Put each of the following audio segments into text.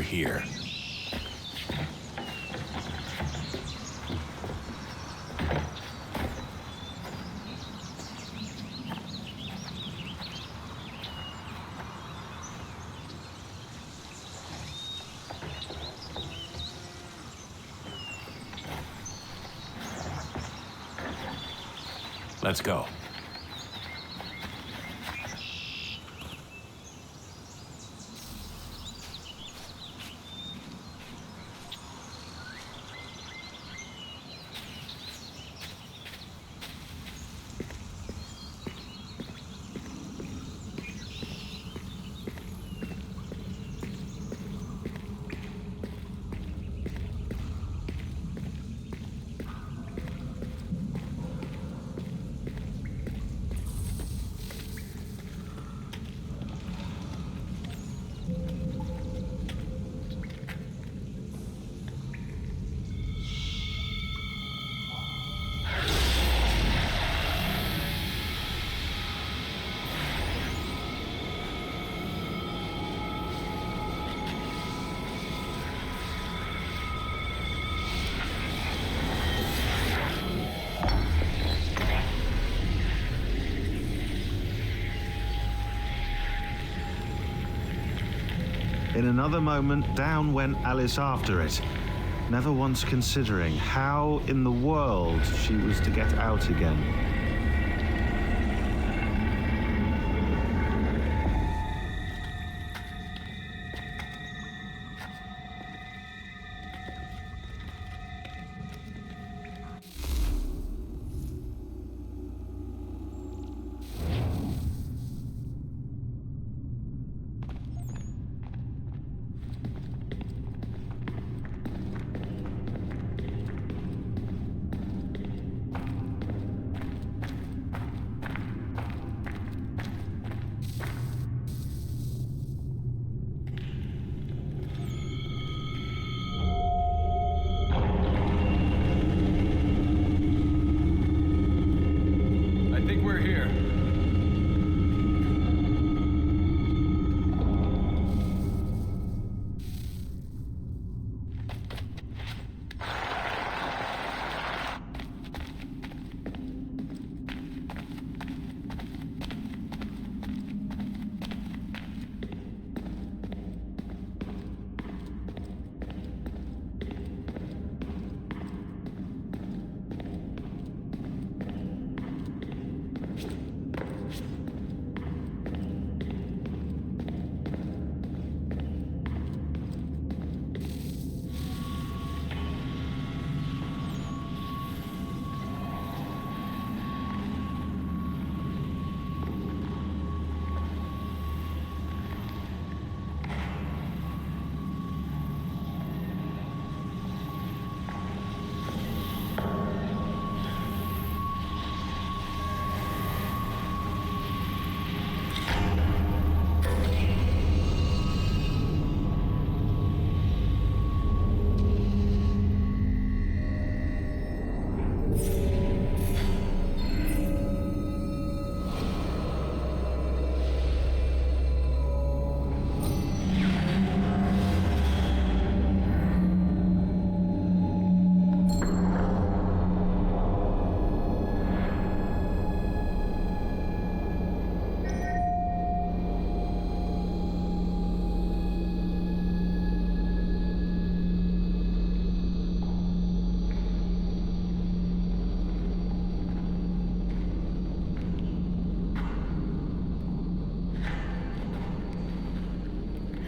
here. Let's go. In another moment, down went Alice after it, never once considering how in the world she was to get out again.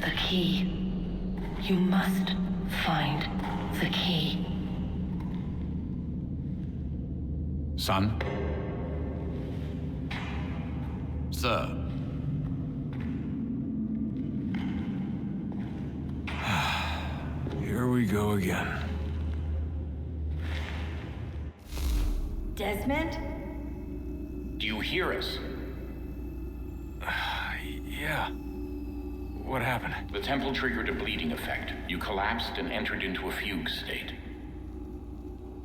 The key. You must find the key. Son? Sir. Here we go again. Desmond? Do you hear us? Yeah. What happened? The temple triggered a bleeding effect. You collapsed and entered into a fugue state.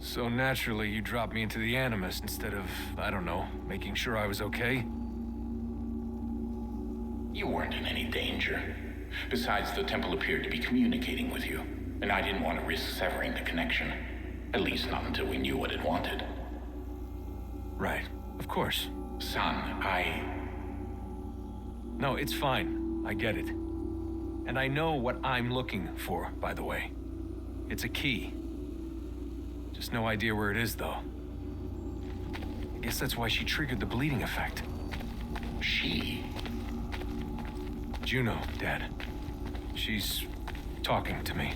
So naturally, you dropped me into the Animus instead of, I don't know, making sure I was okay? You weren't in any danger. Besides, the temple appeared to be communicating with you, and I didn't want to risk severing the connection. At least not until we knew what it wanted. Right. Of course. Son, No, it's fine. I get it. And I know what I'm looking for, by the way. It's a key. Just no idea where it is, though. I guess that's why she triggered the bleeding effect. She? Juno, Dad. She's talking to me.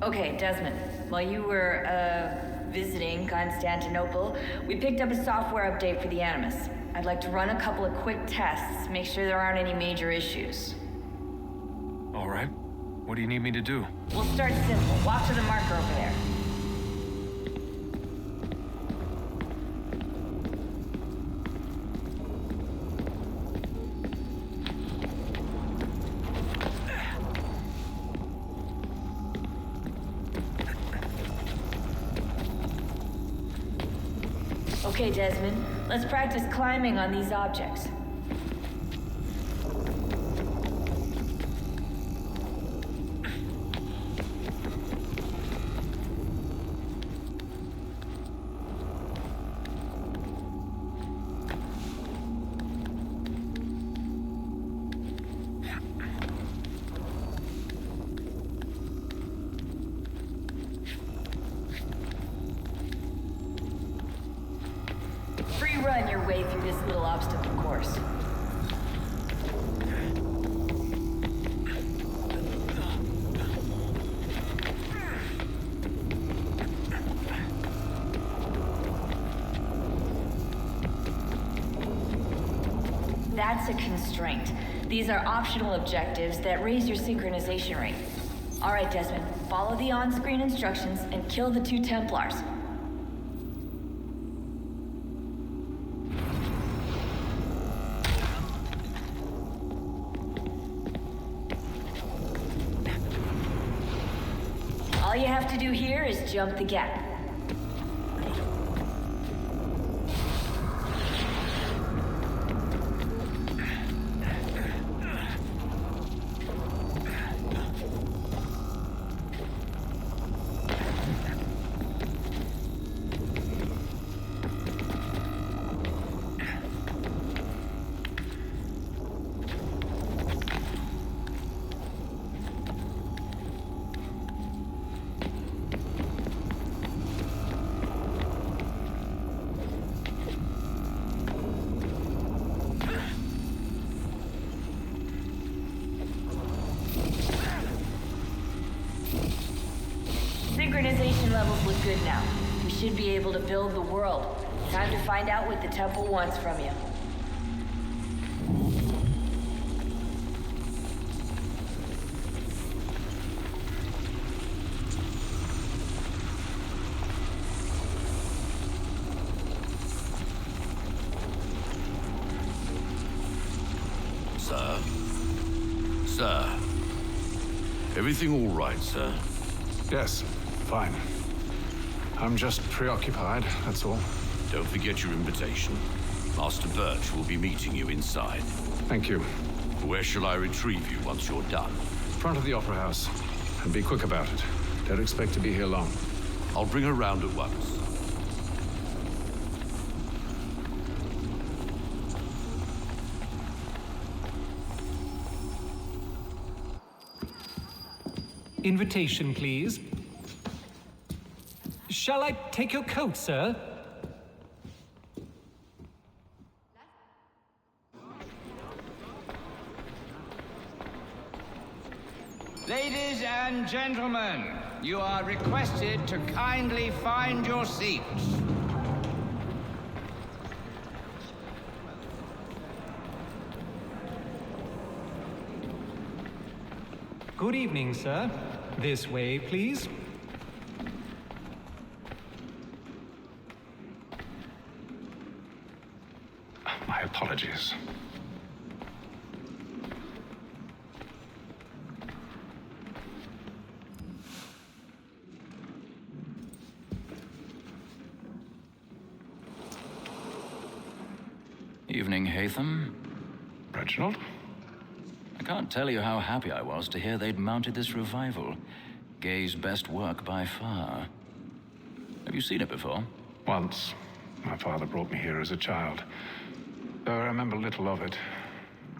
Okay, Desmond. While you were, visiting Constantinople, we picked up a software update for the Animus. I'd like to run a couple of quick tests, make sure there aren't any major issues. All right. What do you need me to do? We'll start simple. Walk to the marker over there. Okay, Desmond. Let's practice climbing on these objects. Free run your way through this little obstacle course. That's a constraint. These are optional objectives that raise your synchronization rate. All right, Desmond, follow the on-screen instructions and kill the 2 Templars. All you have to do here is jump the gap. Synchronization levels look good now. We should be able to build the world. Time to find out what the temple wants from you. Sir? Sir? Everything all right, sir? Yes, fine. I'm just preoccupied, that's all. Don't forget your invitation. Master Birch will be meeting you inside. Thank you. Where shall I retrieve you once you're done? Front of the Opera House. And be quick about it. Don't expect to be here long. I'll bring her round at once. Invitation, please. Shall I take your coat, sir? Ladies and gentlemen, you are requested to kindly find your seats. Good evening, sir. This way, please. My apologies. Evening, Hatham. Reg. Reginald? I can't tell you how happy I was to hear they'd mounted this revival. Gay's best work by far. Have you seen it before? Once. My father brought me here as a child. Though I remember little of it.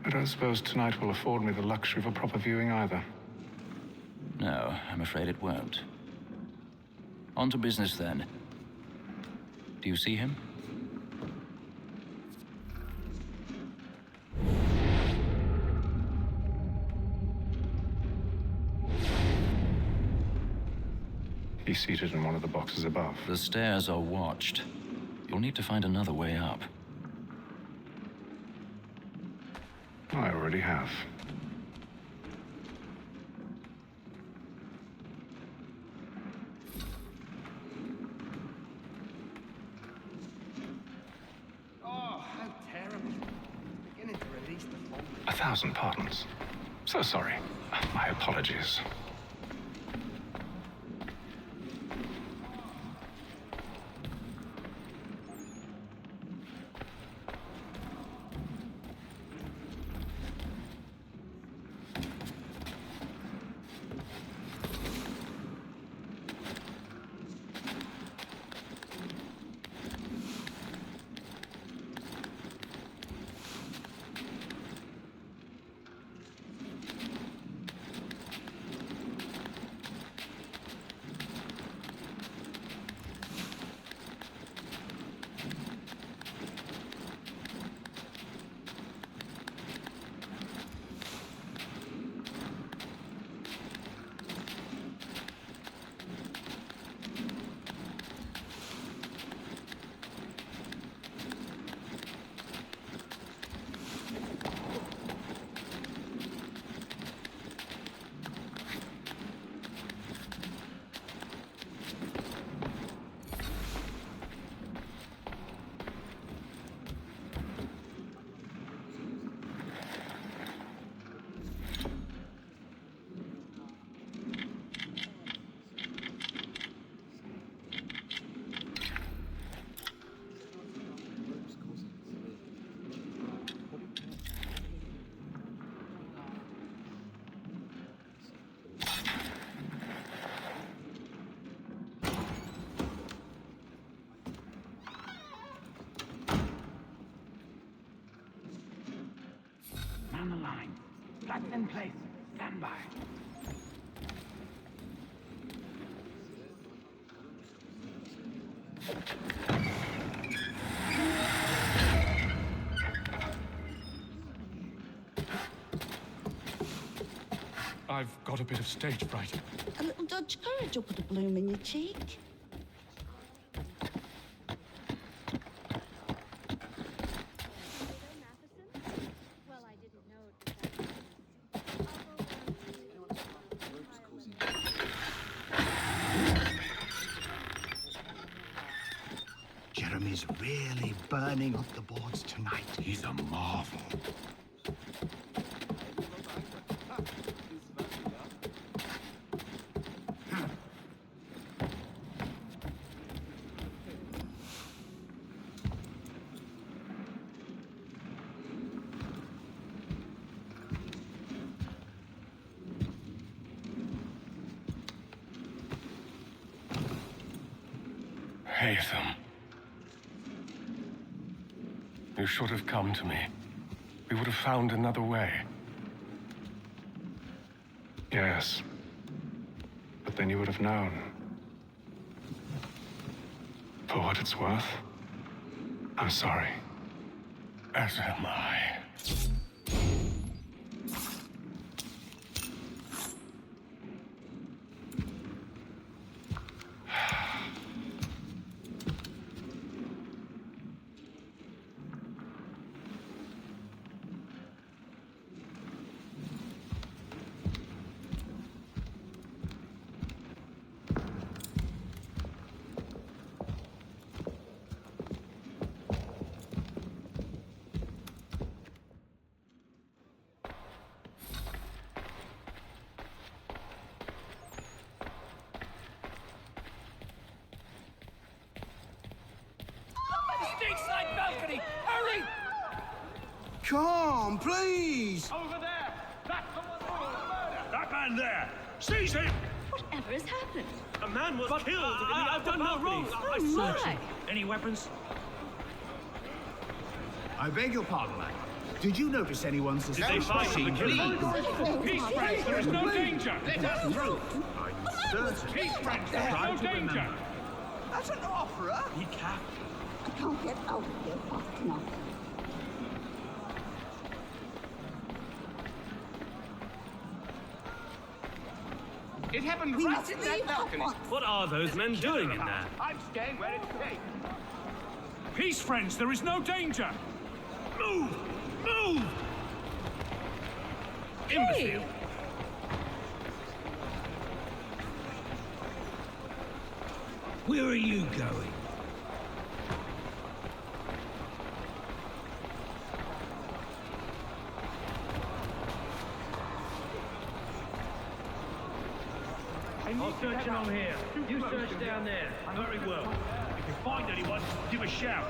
I don't suppose tonight will afford me the luxury of a proper viewing either. No, I'm afraid it won't. On to business then. Do you see him? He's seated in one of the boxes above. The stairs are watched. You'll need to find another way up. I already have. Oh, how terrible. Beginning to release the phone. 1,000 pardons. So sorry. My apologies. On the line. Flatten in place. Stand by. I've got a bit of stage fright. A little dodge courage will put a bloom in your cheek. Jeremy's really burning up the boards tonight. He's a marvel. Haytham. You should have come to me. We would have found another way. Yes. But then you would have known. For what it's worth, I'm sorry. As am I. on, please! Over there! That's the one who did the murder! That man there! Seize him! Whatever has happened? A man was killed! I've done no wrong! I searched him. Any weapons? I beg your pardon, lad. Did you notice anyone Did they suspicious? find the killer? Peace, friends! There is no danger! Let us through! I'm certain. Peace, friends! There Try is to no danger! remember. That's an opera! He can't. I can't get out of here fast enough. It happened We right must in that leave at balcony. once. What are those men doing in there? I'm staying where it's safe. Peace, friends! There is no danger! Move! Move! Imbecile! Where are you going? I'm searching on here. You search down there. Very well. If you find anyone, give a shout.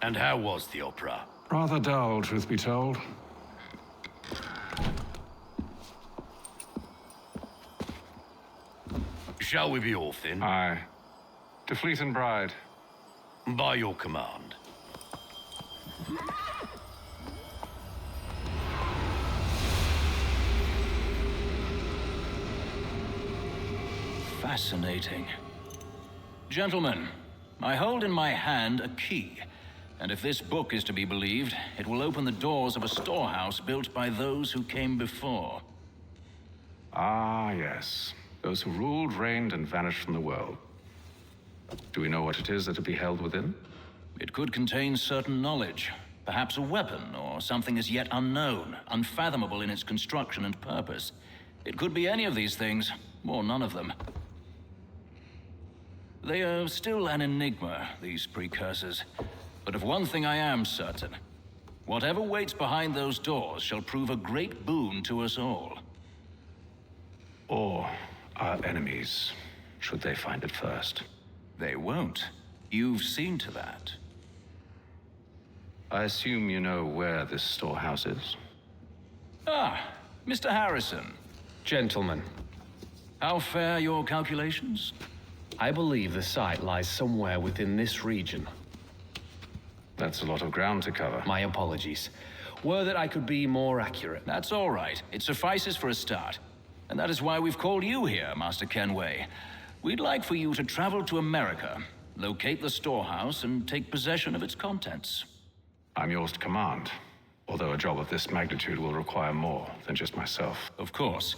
And how was the opera? Rather dull, truth be told. Shall we be off then? Aye. To Fleet and Bride. By your command. Fascinating. Gentlemen, I hold in my hand a key, and if this book is to be believed, it will open the doors of a storehouse built by those who came before. Ah, yes. Those who ruled, reigned, and vanished from the world. Do we know what it is that to be held within? It could contain certain knowledge, perhaps a weapon or something as yet unknown, unfathomable in its construction and purpose. It could be any of these things, or none of them. They are still an enigma, these precursors. But of one thing I am certain. Whatever waits behind those doors shall prove a great boon to us all. Or our enemies, should they find it first. They won't. You've seen to that. I assume you know where this storehouse is? Ah, Mr. Harrison. Gentlemen, How fare your calculations? I believe the site lies somewhere within this region. That's a lot of ground to cover. My apologies. Were that I could be more accurate. That's all right. It suffices for a start. And that is why we've called you here, Master Kenway. We'd like for you to travel to America, locate the storehouse, and take possession of its contents. I'm yours to command, although a job of this magnitude will require more than just myself. Of course.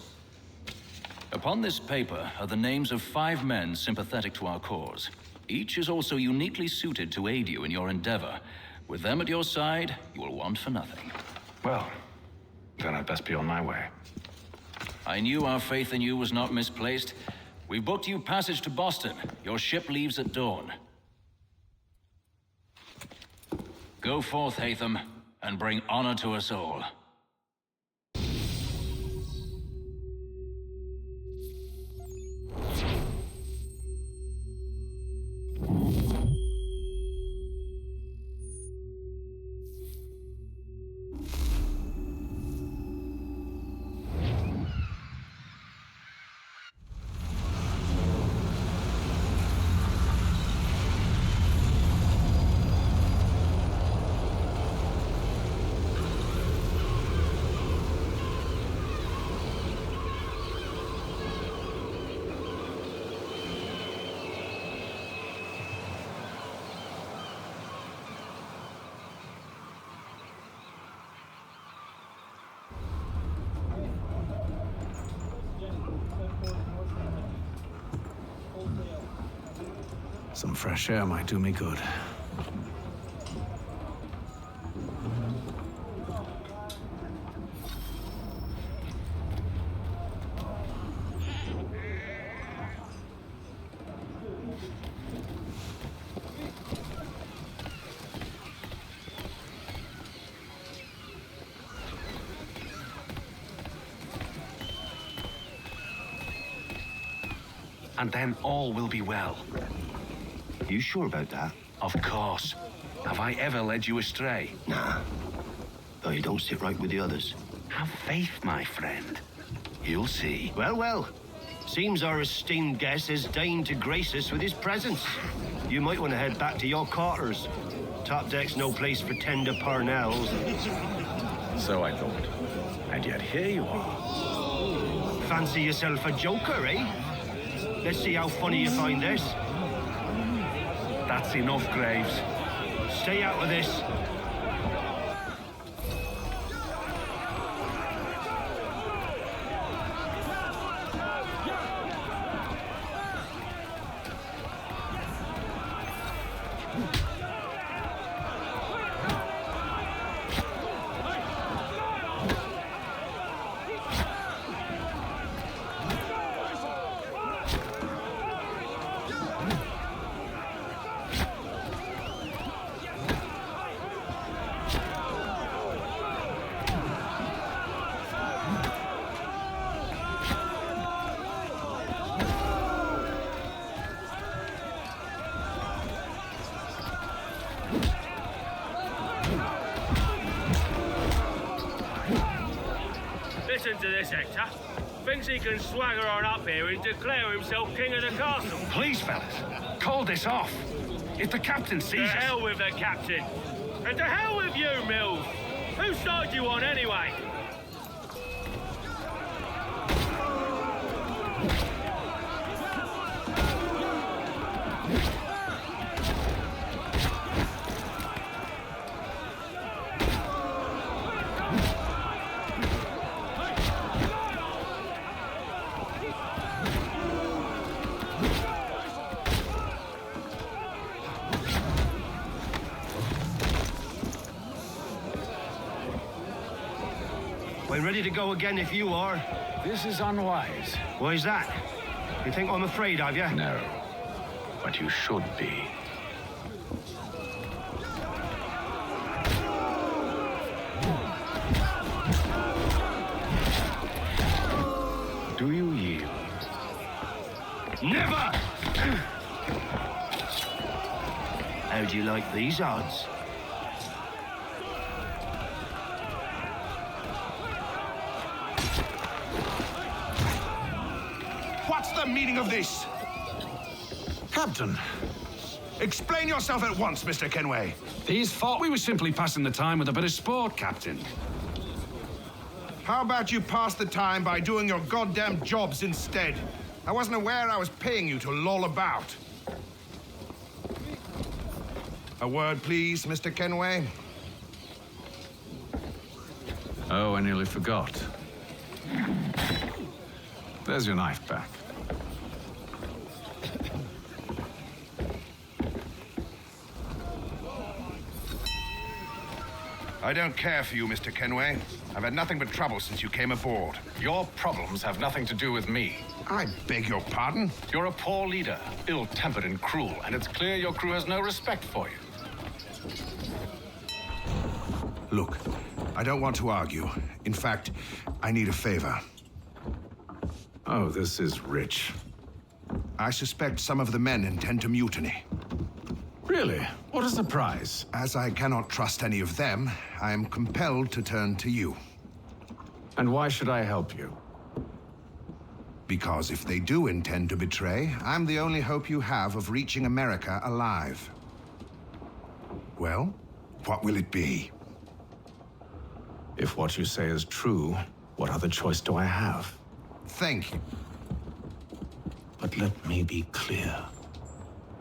Upon this paper are the names of 5 men sympathetic to our cause. Each is also uniquely suited to aid you in your endeavor. With them at your side, you will want for nothing. Well, then I'd best be on my way. I knew our faith in you was not misplaced. We've booked you passage to Boston. Your ship leaves at dawn. Go forth, Hatham, and bring honor to us all. Some fresh air might do me good. and then all will be well. You sure about that? Of course. Have I ever led you astray? Nah. Though you don't sit right with the others. Have faith, my friend. You'll see. Well, well. Seems our esteemed guest has deigned to grace us with his presence. You might want to head back to your quarters. Top deck's no place for tender parnells. So I thought. And yet here you are. Fancy yourself a joker, eh? Let's see how funny you find this. That's enough, Graves. Stay out of this. Listen to this, Hector. Thinks he can swagger on up here and declare himself king of the castle. Please, fellas, call this off. If the captain sees us... To hell with the captain. And to hell with you, Mills. Whose side you on, anyway? We're ready to go again if you are. This is unwise. Why's that? You think I'm afraid of you? No, but you should be. Do you yield? Never! How do you like these odds? What's the meaning of this? Captain. Explain yourself at once, Mr. Kenway. These thought we were simply passing the time with a bit of sport, Captain. How about you pass the time by doing your goddamn jobs instead? I wasn't aware I was paying you to loll about. A word, please, Mr. Kenway. Oh, I nearly forgot. There's your knife back. I don't care for you, Mr. Kenway. I've had nothing but trouble since you came aboard. Your problems have nothing to do with me. I beg your pardon? You're a poor leader, ill-tempered and cruel, and it's clear your crew has no respect for you. Look, I don't want to argue. In fact, I need a favor. Oh, this is rich. I suspect some of the men intend to mutiny. Really? What a surprise. As I cannot trust any of them, I am compelled to turn to you. And why should I help you? Because if they do intend to betray, I'm the only hope you have of reaching America alive. Well, what will it be? If what you say is true, what other choice do I have? Thank you. But let me be clear.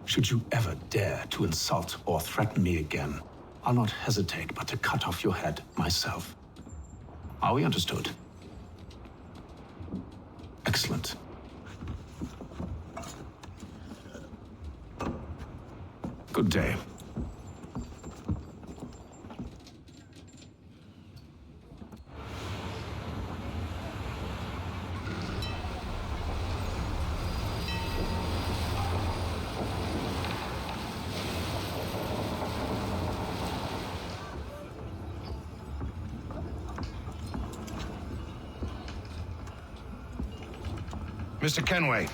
Should you ever dare to insult or threaten me again, I'll not hesitate but to cut off your head myself. Are we understood? Excellent. Good day. Mr. Kenway,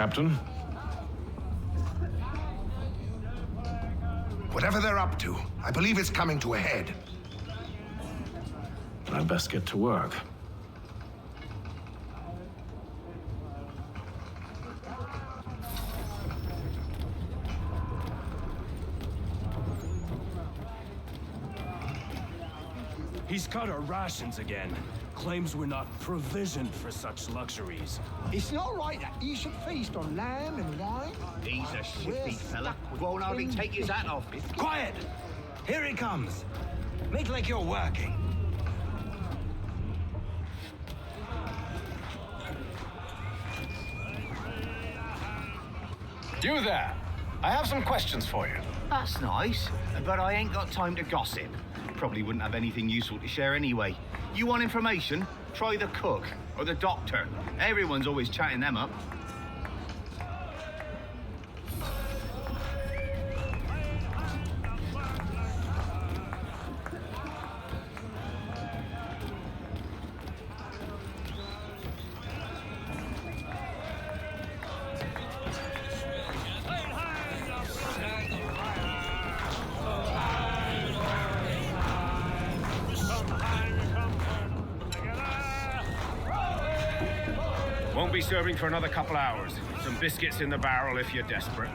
Captain? Whatever they're up to, I believe it's coming to a head. I'd best get to work. He's cut our rations again. Claims we're not provisioned for such luxuries. It's not right that you should feast on lamb and wine. He's a shifty fella. Won't hardly take his hat off. Quiet! Here he comes. Make like you're working. You there! I have some questions for you. That's nice, but I ain't got time to gossip. Probably wouldn't have anything useful to share anyway. You want information? Try the cook or the doctor. Everyone's always chatting them up. Won't be serving for another couple hours. Some biscuits in the barrel if you're desperate.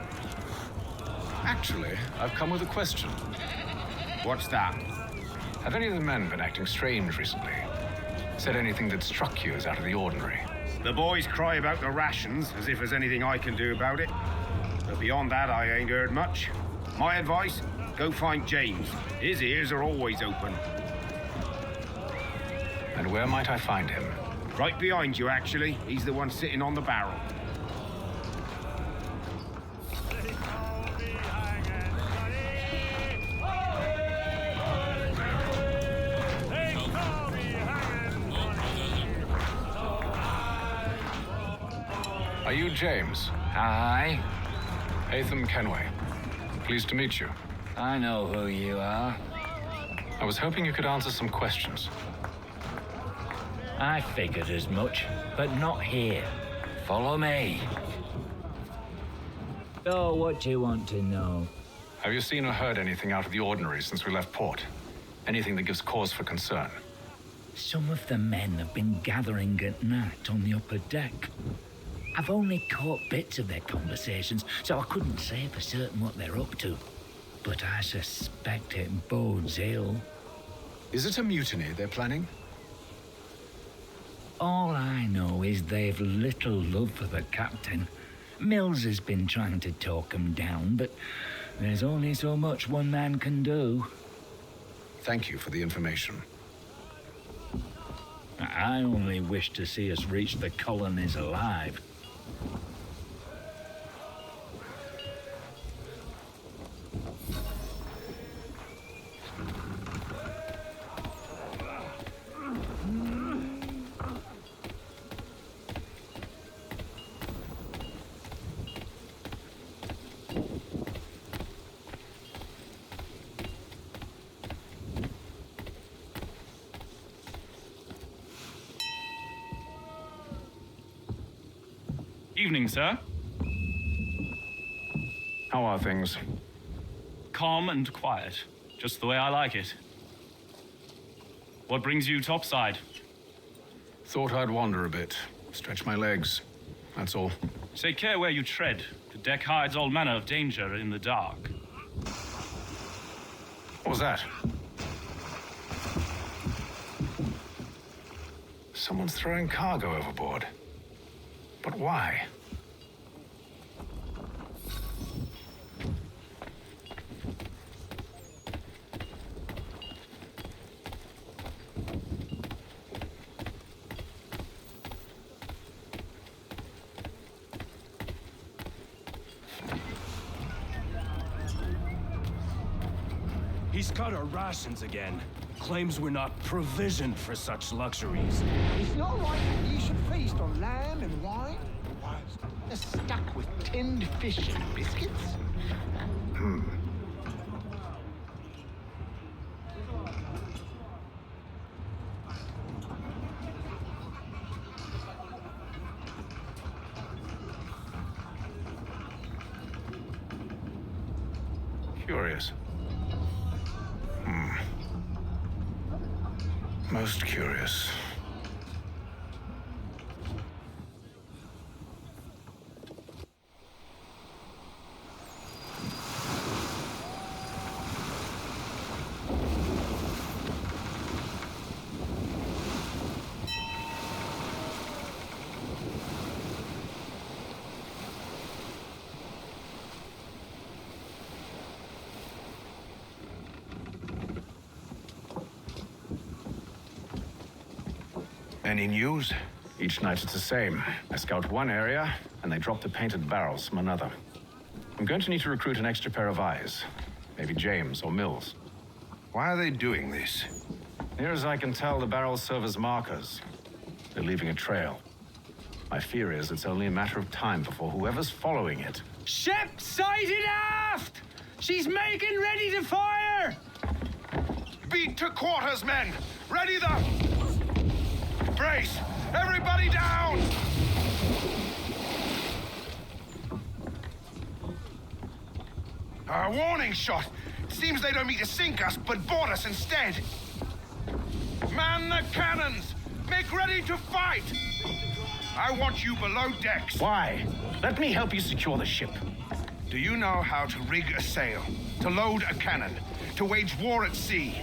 Actually, I've come with a question. What's that? Have any of the men been acting strange recently? Said anything that struck you as out of the ordinary? The boys cry about the rations, as if there's anything I can do about it. But beyond that, I ain't heard much. My advice, go find James. His ears are always open. And where might I find him? Right behind you, actually. He's the one sitting on the barrel. Are you James? Hi. Hatham Kenway. Pleased to meet you. I know who you are. I was hoping you could answer some questions. I figured as much, but not here. Follow me. So, what do you want to know? Have you seen or heard anything out of the ordinary since we left port? Anything that gives cause for concern? Some of the men have been gathering at night on the upper deck. I've only caught bits of their conversations, so I couldn't say for certain what they're up to. But I suspect it bodes ill. Is it a mutiny they're planning? All I know is they've little love for the captain. Mills has been trying to talk him down, but there's only so much one man can do. Thank you for the information. I only wish to see us reach the colonies alive. Evening, sir. How are things? Calm and quiet, just the way I like it. What brings you topside? Thought I'd wander a bit, stretch my legs, that's all. Take care where you tread. The deck hides all manner of danger in the dark. What was that? Someone's throwing cargo overboard. But why? He's cut our rations again. Claims we're not provisioned for such luxuries. It's not right that you should feast on lamb and wine. They're stuck with tinned fish and biscuits. Curious. Most curious. Any news? Each night it's the same. I scout one area, and they drop the painted barrels from another. I'm going to need to recruit an extra pair of eyes. Maybe James or Mills. Why are they doing this? Near as I can tell, the barrels serve as markers. They're leaving a trail. My fear is it's only a matter of time before whoever's following it. Ship sighted aft! She's making ready to fire! Beat to quarters, men! Ready the... Brace! Everybody down! A warning shot! Seems they don't mean to sink us, but board us instead. Man the cannons! Make ready to fight! I want you below decks. Why? Let me help you secure the ship. Do you know how to rig a sail? To load a cannon? To wage war at sea?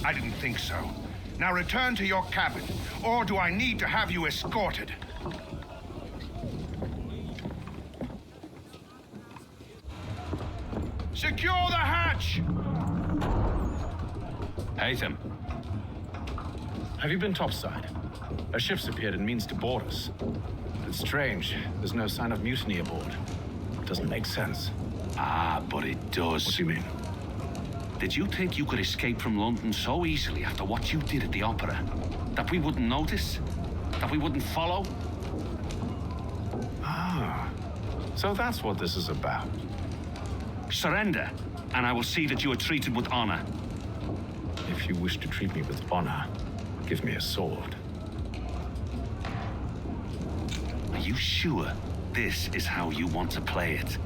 I didn't think so. Now return to your cabin, or do I need to have you escorted? Secure the hatch! Haytham. Have you been topside? A ship's appeared and means to board us. It's strange. There's no sign of mutiny aboard. It doesn't make sense. Ah, but it does. What do you mean? Did you think you could escape from London so easily after what you did at the opera? That we wouldn't notice? That we wouldn't follow? Ah, so that's what this is about. Surrender, and I will see that you are treated with honor. If you wish to treat me with honor, give me a sword. Are you sure this is how you want to play it?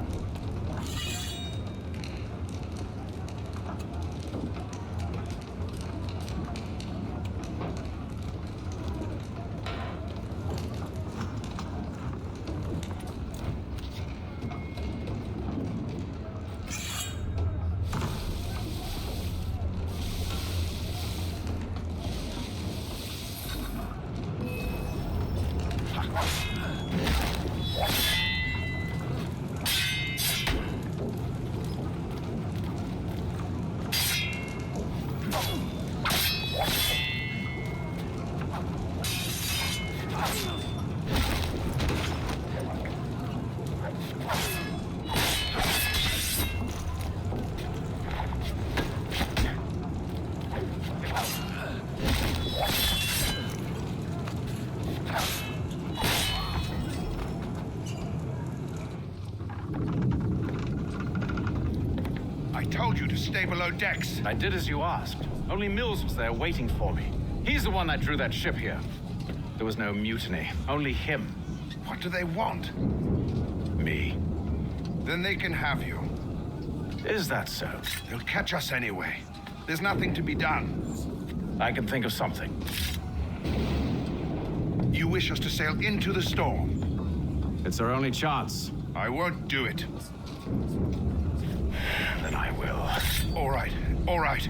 Stay below decks. I did as you asked. Only Mills was there waiting for me. He's the one that drew that ship here. There was no mutiny, only him. What do they want? Me. Then they can have you. Is that so? They'll catch us anyway. There's nothing to be done. I can think of something. You wish us to sail into the storm? It's our only chance. I won't do it. Then I will. All right, all right.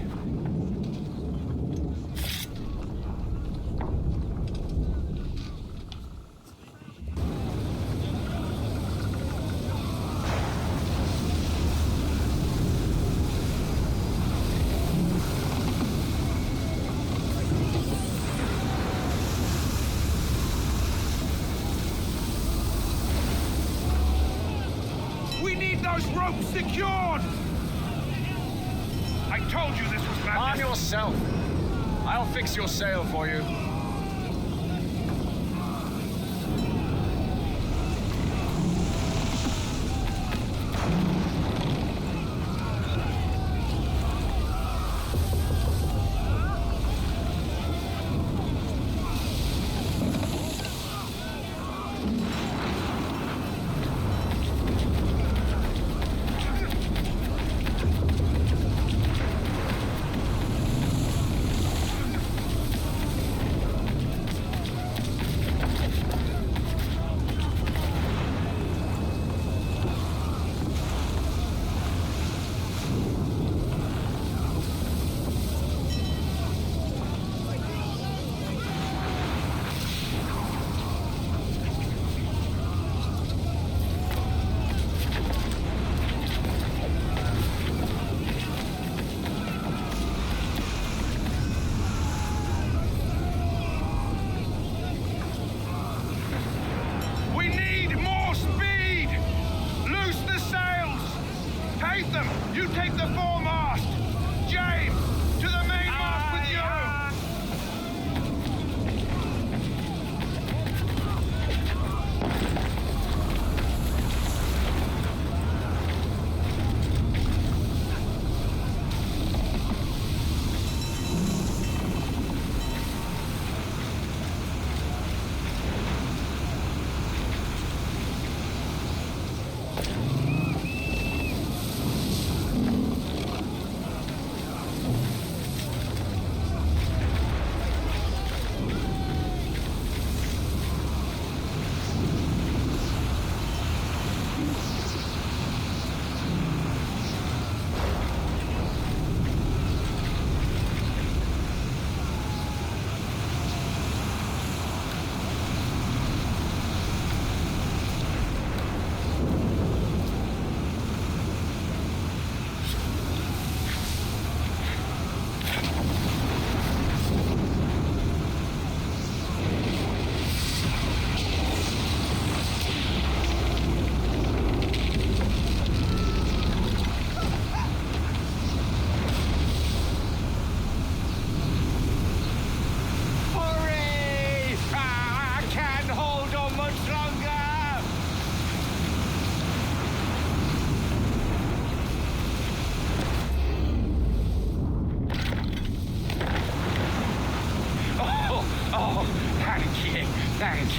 We need those ropes secured! I told you this was madness. Arm yourself. I'll fix your sail for you.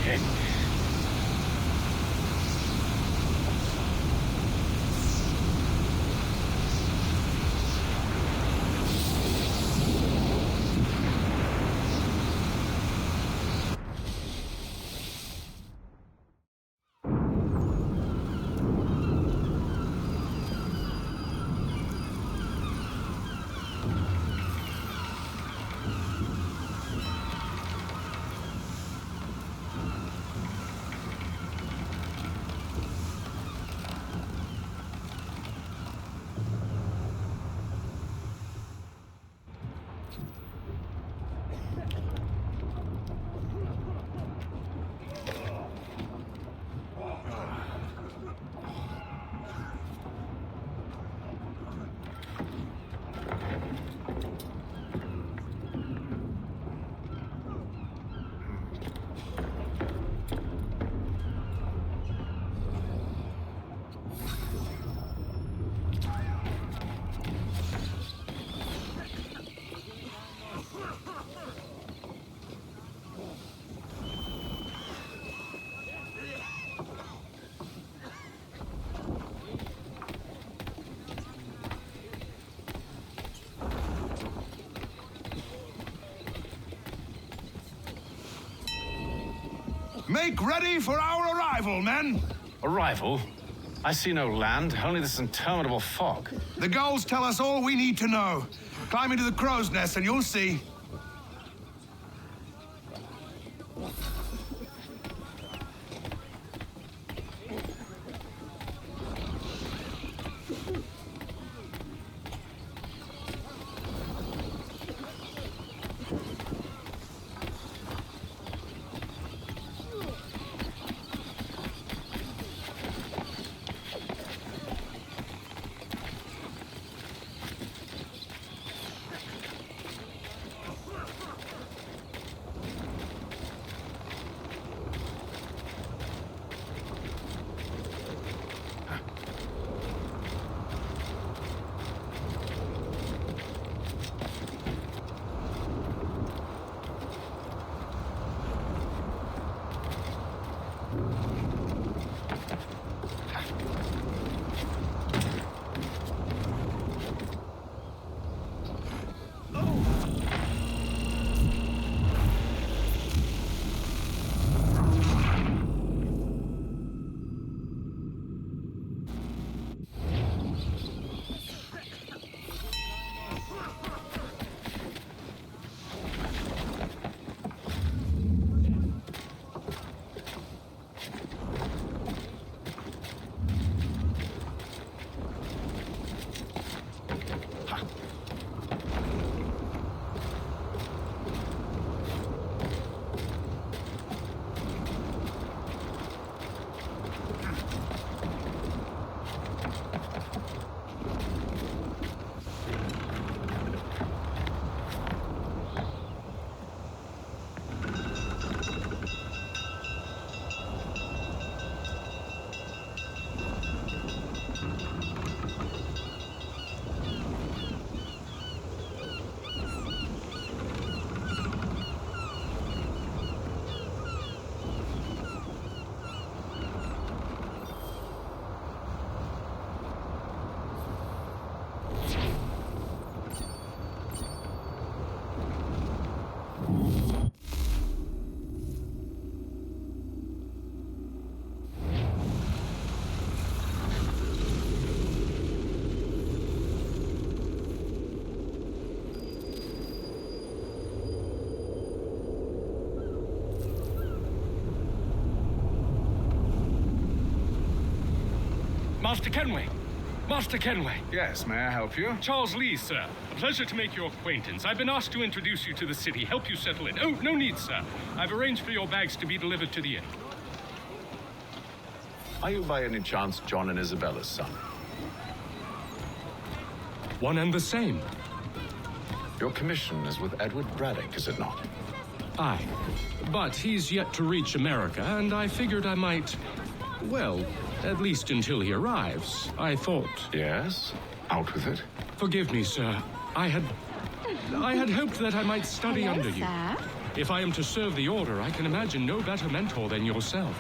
okay? Make ready for our arrival, men! Arrival? I see no land, only this interminable fog. The gulls tell us all we need to know. Climb into the crow's nest and you'll see. Master Kenway! Master Kenway! Yes, may I help you? Charles Lee, sir. A pleasure to make your acquaintance. I've been asked to introduce you to the city, help you settle in. Oh, no need, sir. I've arranged for your bags to be delivered to the inn. Are you by any chance John and Isabella's son? One and the same. Your commission is with Edward Braddock, is it not? Aye. But he's yet to reach America, and I figured I might... well, at least until he arrives, I thought... Yes? Out with it. Forgive me, sir. I had I had hoped that I might study Hello, under you. sir. If I am to serve the Order, I can imagine no better mentor than yourself.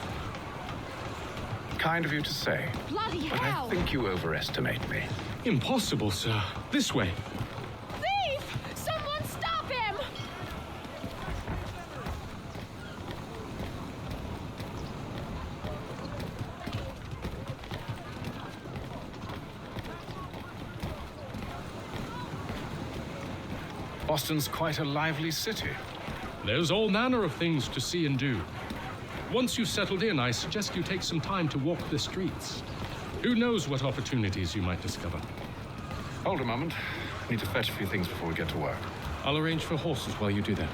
Kind of you to say. Bloody But hell! I think you overestimate me. Impossible, sir. This way. Thief! Someone stop him! Boston's quite a lively city. There's all manner of things to see and do. Once you've settled in, I suggest you take some time to walk the streets. Who knows what opportunities you might discover. Hold a moment. Need to fetch a few things before we get to work. I'll arrange for horses while you do that.